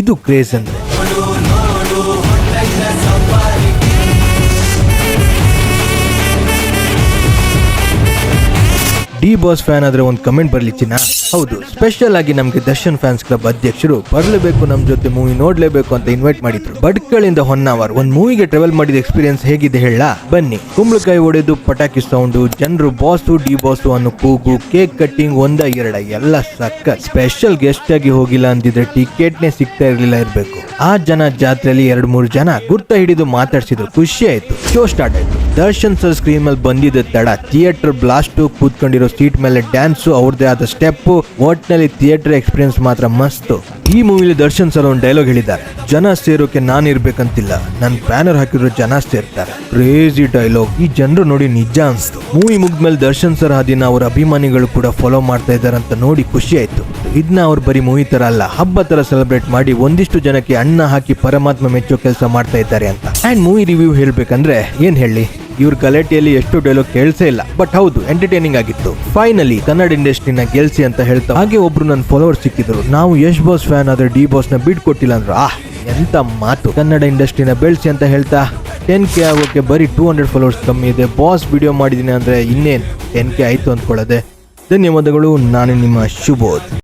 ಇದು ಕ್ರೇಜ್ ಅಂದ್ರೆ. D boss fan ಆದ್ರೆ ಒಂದು ಕಮೆಂಟ್ ಬರ್ಲಿ ಚಿನ್ನ. ಹೌದು, ಸ್ಪೆಷಲ್ ಆಗಿ ನಮ್ಗೆ ದರ್ಶನ್ ಫ್ಯಾನ್ಸ್ ಕ್ಲಬ್ ಅಧ್ಯಕ್ಷರು ಬರ್ಲೇಬೇಕು, ನಮ್ ಜೊತೆ ಮೂವಿ ನೋಡ್ಲೇಬೇಕು ಅಂತ ಇನ್ವೈಟ್ ಮಾಡಿದ್ರು. ಬಡ್ಕಳಿಂದ ಹೊನ್ನಾವರ್ ಒಂದ್ ಮೂವಿಗೆ ಟ್ರಾವೆಲ್ ಮಾಡಿದ ಎಕ್ಸ್ಪೀರಿಯನ್ಸ್ ಹೇಗಿದೆ ಹೇಳ ಬನ್ನಿ. ಕುಂಬಳಕಾಯಿ ಹೊಡೆದು ಪಟಾಕಿ ಸೌಂಡು, ಜನರು ಬಾಸು ಡಿ ಬಾಸು ಅನ್ನೋ ಕೂಗು, ಕೇಕ್ ಕಟ್ಟಿಂಗ್ ಒಂದ ಎಲ್ಲ ಸಕ್ಕ. ಸ್ಪೆಷಲ್ ಗೆಸ್ಟ್ ಆಗಿ ಹೋಗಿಲ್ಲ ಅಂದಿದ್ರೆ ಟಿಕೆಟ್ನೇ ಸಿಗ್ತಾ ಇರ್ಲಿಲ್ಲ ಇರ್ಬೇಕು. ಆ ಜನ ಜಾತ್ರೆಯಲ್ಲಿ 2-3 ಜನ ಗುರ್ತ ಹಿಡಿದು ಮಾತಾಡ್ಸಿದ್ರು, ಖುಷಿ ಆಯ್ತು. ಶೋ ಸ್ಟಾರ್ಟ್ ಆಯ್ತು. ದರ್ಶನ್ ಸರ್ ಸ್ಕ್ರೀನ್ ಮೇಲೆ ಬಂದಿದ್ದ ತಡ ಥಿಯೇಟರ್ ಬ್ಲಾಸ್ಟ್, ಕೂತ್ಕೊಂಡಿರೋ ಸೀಟ್ ಮೇಲೆ ಡ್ಯಾನ್ಸು, ಅವ್ರದೇ ಆದ ಸ್ಟೆಪ್. ಒಟ್ನಲ್ಲಿ ಥಿಯೇಟರ್ ಎಕ್ಸ್ಪೀರಿಯನ್ಸ್ ಮಾತ್ರ ಮಸ್ತ್. ಈ ಮೂವಿಲಿ ದರ್ಶನ್ ಸರ್ ಒಂದು ಡೈಲಾಗ್ ಹೇಳಿದ್ದಾರೆ, ಜನ ಸೇರೋಕೆ ನಾನು ಇರ್ಬೇಕಂತಿಲ್ಲ, ನನ್ ಬ್ಯಾನರ್ ಹಾಕಿರೋ ಜನ ಸೇರ್ತಾರೆ. Crazy dialogue. ಈ ಜನರು ನೋಡಿ ನಿಜ ಅನ್ಸ್ತು. ಮೂವಿ ಮುಗ್ದ್ಮೇಲೆ ದರ್ಶನ್ ಸರ್ ಹಾದಿನ ಅವ್ರ ಅಭಿಮಾನಿಗಳು ಕೂಡ ಫಾಲೋ ಮಾಡ್ತಾ ಇದಾರೆ ಅಂತ ನೋಡಿ ಖುಷಿ ಆಯ್ತು. ಇದನ್ನ ಅವ್ರು ಬರೀ ಮೂವಿ ತರ ಅಲ್ಲ, ಹಬ್ಬ ತರ ಸೆಲೆಬ್ರೇಟ್ ಮಾಡಿ ಒಂದಿಷ್ಟು ಜನಕ್ಕೆ ಅನ್ನ ಹಾಕಿ ಪರಮಾತ್ಮ ಮೆಚ್ಚೋ ಕೆಲಸ ಮಾಡ್ತಾ ಇದ್ದಾರೆ ಅಂತ. ಅಂಡ್ ಮೂವಿ ರಿವ್ಯೂ ಹೇಳ್ಬೇಕಂದ್ರೆ ಏನ್ ಹೇಳಿ, ಇವ್ರ ಗಲಾಟೆಯಲ್ಲಿ ಎಷ್ಟು ಡೈಲಾಗ್ ಕೇಳಿಸೇ ಇಲ್ಲ. ಬಟ್ ಹೌದು, ಎಂಟರ್ಟೈನಿಂಗ್ ಆಗಿತ್ತು. ಫೈನಲಿ ಕನ್ನಡ ಇಂಡಸ್ಟ್ರಿನ ಗೆಲ್ಸಿ ಅಂತ ಹೇಳ್ತಾ ಹಾಗೆ ಒಬ್ರು ನನ್ನ ಫಾಲೋವರ್ ಸಿಕ್ಕಿದ್ರು. ನಾವು ಯಶ್ ಬಾಸ್ ಫ್ಯಾನ್ ಆದ್ರೆ ಡಿ ಬಾಸ್ ನ ಬಿಟ್ ಕೊಟ್ಟಿಲ್ಲ ಅಂದ್ರು. ಎಂತ ಮಾತು. ಕನ್ನಡ ಇಂಡಸ್ಟ್ರಿನ ಬೆಳೆಸಿ ಅಂತ ಹೇಳ್ತಾ 10K ಆಗೋಕೆ ಬರೀ 200 ಫಾಲೋವರ್ಸ್ ಕಮ್ಮಿ ಇದೆ. ಬಾಸ್ ವಿಡಿಯೋ ಮಾಡಿದೀನಿ ಅಂದ್ರೆ ಇನ್ನೇನು 10K ಆಯ್ತು ಅಂದ್ಕೊಳ್ಳೋದೆ. ಧನ್ಯವಾದಗಳು. ನಾನು ನಿಮ್ಮ ಶುಭೋದ್.